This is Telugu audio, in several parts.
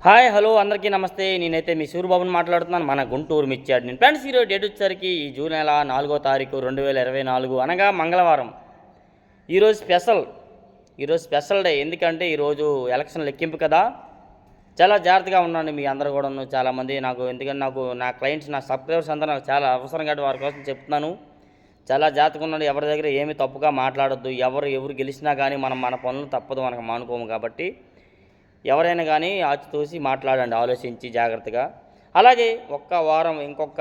హాయ్ హలో అందరికీ నమస్తే. నేనైతే మీ సూర్యబాబుని మాట్లాడుతున్నాను. మన గుంటూరు మిర్చాడు నేను ఫ్రెండ్స్. ఈరోజు డేట్ వచ్చేసరికి ఈ జూన్ నెల 4వ తారీఖు 2024 అనగా మంగళవారం. ఈరోజు స్పెషల్ డే. ఎందుకంటే ఈరోజు ఎలక్షన్ లెక్కింపు కదా. చాలా జాగ్రత్తగా ఉండండి మీ అందరూ కూడాను. చాలామంది ఎందుకంటే నా క్లయింట్స్, నా సబ్స్క్రైబర్స్ అందరూ నాకు చాలా అవసరం కాబట్టి వారి కోసం చెప్తున్నాను. చాలా జాగ్రత్తగా ఉండండి. ఎవరి దగ్గర ఏమీ తప్పుగా మాట్లాడొద్దు. ఎవరు గెలిచినా కానీ మన పనులు తప్పదు, మనకు మానుకోము. కాబట్టి ఎవరైనా కానీ ఆచితూచి మాట్లాడండి, ఆలోచించి జాగ్రత్తగా. అలాగే ఒక్క వారం, ఇంకొక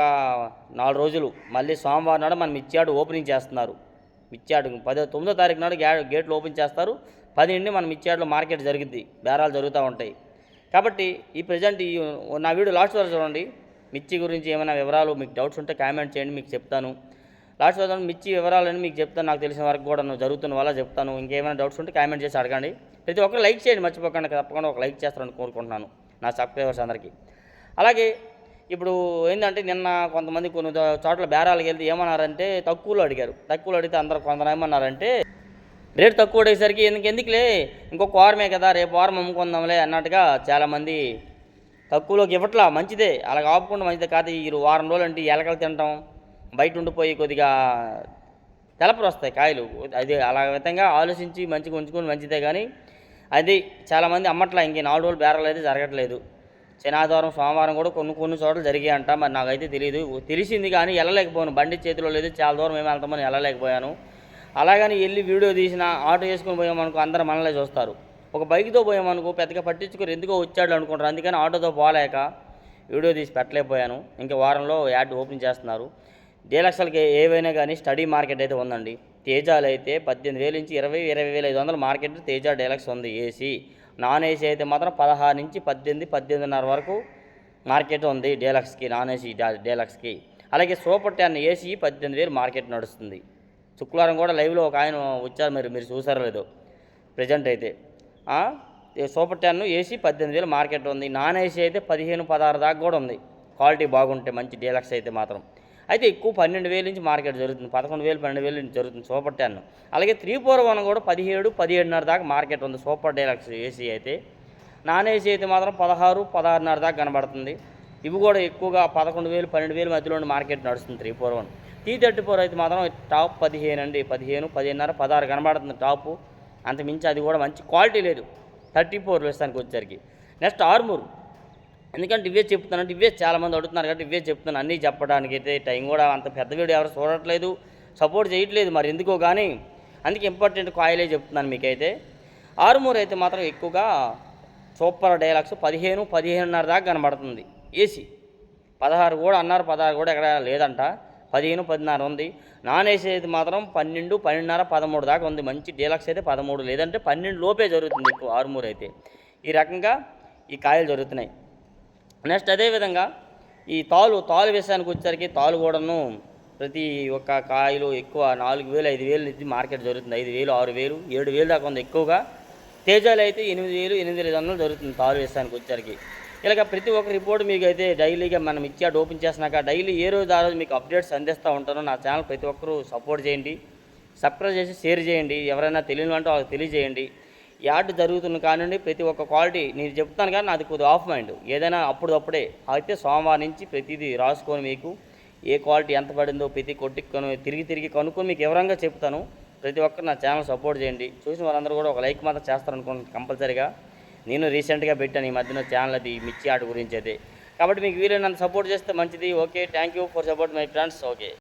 4 రోజులు మళ్ళీ సోమవారం నాడు మన మిర్చియార్డ్ ఓపెనింగ్ చేస్తున్నారు. మిర్చియార్డ్ 9వ తారీఖు నాడు గేట్లు ఓపెన్ చేస్తారు. 10 నుండి మన మిర్చియార్డ్లో మార్కెట్ జరుగుద్ది, బేరాలు జరుగుతూ ఉంటాయి. కాబట్టి ఈ ప్రజెంట్ నా వీడియో లాస్ట్ వరకు చూడండి. మిర్చి గురించి ఏమైనా వివరాలు మీకు డౌట్స్ ఉంటే కామెంట్ చేయండి, మీకు చెప్తాను. లాస్ట్ వరకు మిర్చి వివరాలని మీకు చెప్తాను. నాకు తెలిసిన వరకు కూడా జరుగుతున్న వల్ల చెప్తాను. ఇంకేమైనా డౌట్స్ ఉంటే కామెంట్ చేసి అడగండి. ప్రతి ఒక్కరు లైక్ చేయండి, మర్చిపోకండి. తప్పకుండా ఒక లైక్ చేస్తారని కోరుకుంటున్నాను నా సబ్స్క్రైబర్స్ అందరికీ. అలాగే ఇప్పుడు ఏంటంటే నిన్న కొంతమంది కొన్ని చోట్ల బేరాలకు వెళ్తే ఏమన్నారంటే తక్కువలో అడిగితే అందరూ కొందరు ఏమన్నారంటే రేటు తక్కువ అడిగేసరికి ఎందుకులే ఇంకొక వారమే కదా, రేపు వారం అమ్ముకుందాంలే అన్నట్టుగా చాలామంది తక్కువలోకి ఇవ్వట్లా. మంచిదే, అలాగ ఆపుకుండా మంచిదే. కాదు ఈ వారం రోజులు అంటే ఎలకలు తినటం, బయట ఉండిపోయి కొద్దిగా తెలపలు వస్తాయి కాయలు. అది అలా విధంగా ఆలోచించి మంచిగా ఉంచుకొని మంచిదే. కానీ అది చాలామంది అమ్మట్లా. ఇంక 4 రోజులు బేరాలు అయితే జరగట్లేదు. శనివారం సోమవారం కూడా కొన్ని చోట్ల జరిగాయంట. మరి నాకైతే తెలిసింది కానీ వెళ్ళలేకపోయాను. బండి చేతిలో లేదు, చాలా దూరం ఏమి వెళ్తామని వెళ్ళలేకపోయాను. అలాగని వెళ్ళి వీడియో తీసిన ఆటో వేసుకొని పోయామనుకో అందరూ మనలే చూస్తారు. ఒక బైక్తో పోయామనుకో పెద్దగా పట్టించుకొని ఎందుకో వచ్చాడు అనుకుంటారు. అందుకని ఆటోతో పోలేక వీడియో తీసి పెట్టలేకపోయాను. ఇంకా వారంలో యాడ్ ఓపెన్ చేస్తున్నారు. డీలక్స్లకి ఏవైనా కానీ స్టడీ మార్కెట్ అయితే ఉందండి. తేజాలు అయితే 18,000 నుంచి 20,500 మార్కెట్ తేజ డీలక్స్ ఉంది. ఏసీ నాన్ ఏసీ అయితే మాత్రం 16 నుంచి 18,500 వరకు మార్కెట్ ఉంది డీలక్స్కి, నాన్ ఏసీ డీలక్స్కి. అలాగే సూపర్ 10 ఏసీ 18,000 మార్కెట్ నడుస్తుంది. శుక్రవారం కూడా లైవ్లో ఒక ఆయన వచ్చారు, మీరు చూసారో లేదో. ప్రజెంట్ అయితే సూపర్ 10 ఏసీ 18,000 మార్కెట్ ఉంది. నాన్ ఏసీ అయితే 15-16 దాకా కూడా ఉంది. క్వాలిటీ బాగుంటే మంచి డీలక్స్ అయితే మాత్రం. అయితే ఎక్కువ 12,000 నుంచి మార్కెట్ జరుగుతుంది. 11,000, 12,000 నుంచి జరుగుతుంది సూపర్ 10. అలాగే 341 కూడా 17-17.5 దాకా మార్కెట్ ఉంది సూపర్ డీలక్స్ ఏసీ అయితే. నాన్ ఏసీ అయితే మాత్రం 16-16.5 దాకా కనబడుతుంది. ఇవి కూడా ఎక్కువగా 11,000, 12,000 మధ్యలో మార్కెట్ నడుస్తుంది 341. T34 అయితే మాత్రం టాప్ 15 అండి. 15, 10.5, 16 కనబడుతుంది టాపు. అంతమించి అది కూడా మంచి క్వాలిటీ లేదు 34 వేస్తానికి వచ్చేసరికి. నెక్స్ట్ ఆర్మూర్. ఎందుకంటే ఇవే చెప్తున్నాను, ఇవే చాలామంది అడుగుతున్నారు కాబట్టి ఇవే చెప్తున్నాను. అన్నీ చెప్పడానికి అయితే టైం కూడా అంత పెద్ద వీడియో ఎవరు చూడట్లేదు, సపోర్ట్ చేయట్లేదు. మరి ఎందుకో కానీ అందుకే ఇంపార్టెంట్ కాయలే చెప్తున్నాను మీకైతే. ఆరుమూరు అయితే మాత్రం ఎక్కువగా సూపర్ డీలక్స్ 15-15.5 దాకా కనబడుతుంది. ఏసీ 16 కూడా అన్నారు, 16 కూడా ఎక్కడ లేదంట. 15-16 ఉంది. నాన్ ఏసీ అయితే మాత్రం 12, 12.5, 13 దాకా ఉంది. మంచి డీలక్స్ అయితే 13, లేదంటే 12 లోపే జరుగుతుంది ఎక్కువ ఆరుమూరు అయితే. ఈ రకంగా ఈ కాయలు జరుగుతున్నాయి. నెక్స్ట్ అదేవిధంగా ఈ తాలు విషయానికి వచ్చేసరికి తాలు కూడాను ప్రతి ఒక్క కాయలు ఎక్కువ 4,000, 5,000 నుంచి మార్కెట్ జరుగుతుంది. 5,000, 6,000, 7,000 దాకా ఉంది ఎక్కువగా. తేజాలు అయితే 8,000, 8,500 జరుగుతుంది తాలు విషయానికి వచ్చేసరికి. ఇలాగ ప్రతి ఒక్క రిపోర్ట్ మీకు అయితే డైలీగా మనం ఇచ్చాడు ఓపెన్ చేసినాక డైలీ ఏ రోజు ఆ రోజు మీకు అప్డేట్స్ అందిస్తూ ఉంటాను. నా ఛానల్ ప్రతి ఒక్కరూ సపోర్ట్ చేయండి, సబ్స్క్రైబ్ చేసి షేర్ చేయండి. ఎవరైనా తెలియని అంటే వాళ్ళకి తెలియజేయండి. యాడ్ జరుగుతున్న కానివ్వండి ప్రతి ఒక్క క్వాలిటీ నేను చెప్తాను. కానీ నాది కొద్దిగా ఆఫ్ మైండ్, ఏదైనా అప్పుడే అయితే సోమవారం నుంచి ప్రతిదీ రాసుకొని మీకు ఏ క్వాలిటీ ఎంత పడిందో ప్రతి తిరిగి కనుక్కొని మీకు వివరంగా చెప్తాను. ప్రతి ఒక్కరు నా ఛానల్ సపోర్ట్ చేయండి. చూసిన వాళ్ళందరూ కూడా ఒక లైక్ మాత్రం చేస్తారనుకుంటున్నాను కంపల్సరీగా. నేను రీసెంట్గా పెట్టాను ఈ మధ్యన ఛానల్ అది మిర్చి ఆట గురించి అయితే. కాబట్టి మీకు వీలైనంత సపోర్ట్ చేస్తే మంచిది. Okay, thank you for support my friends. Okay.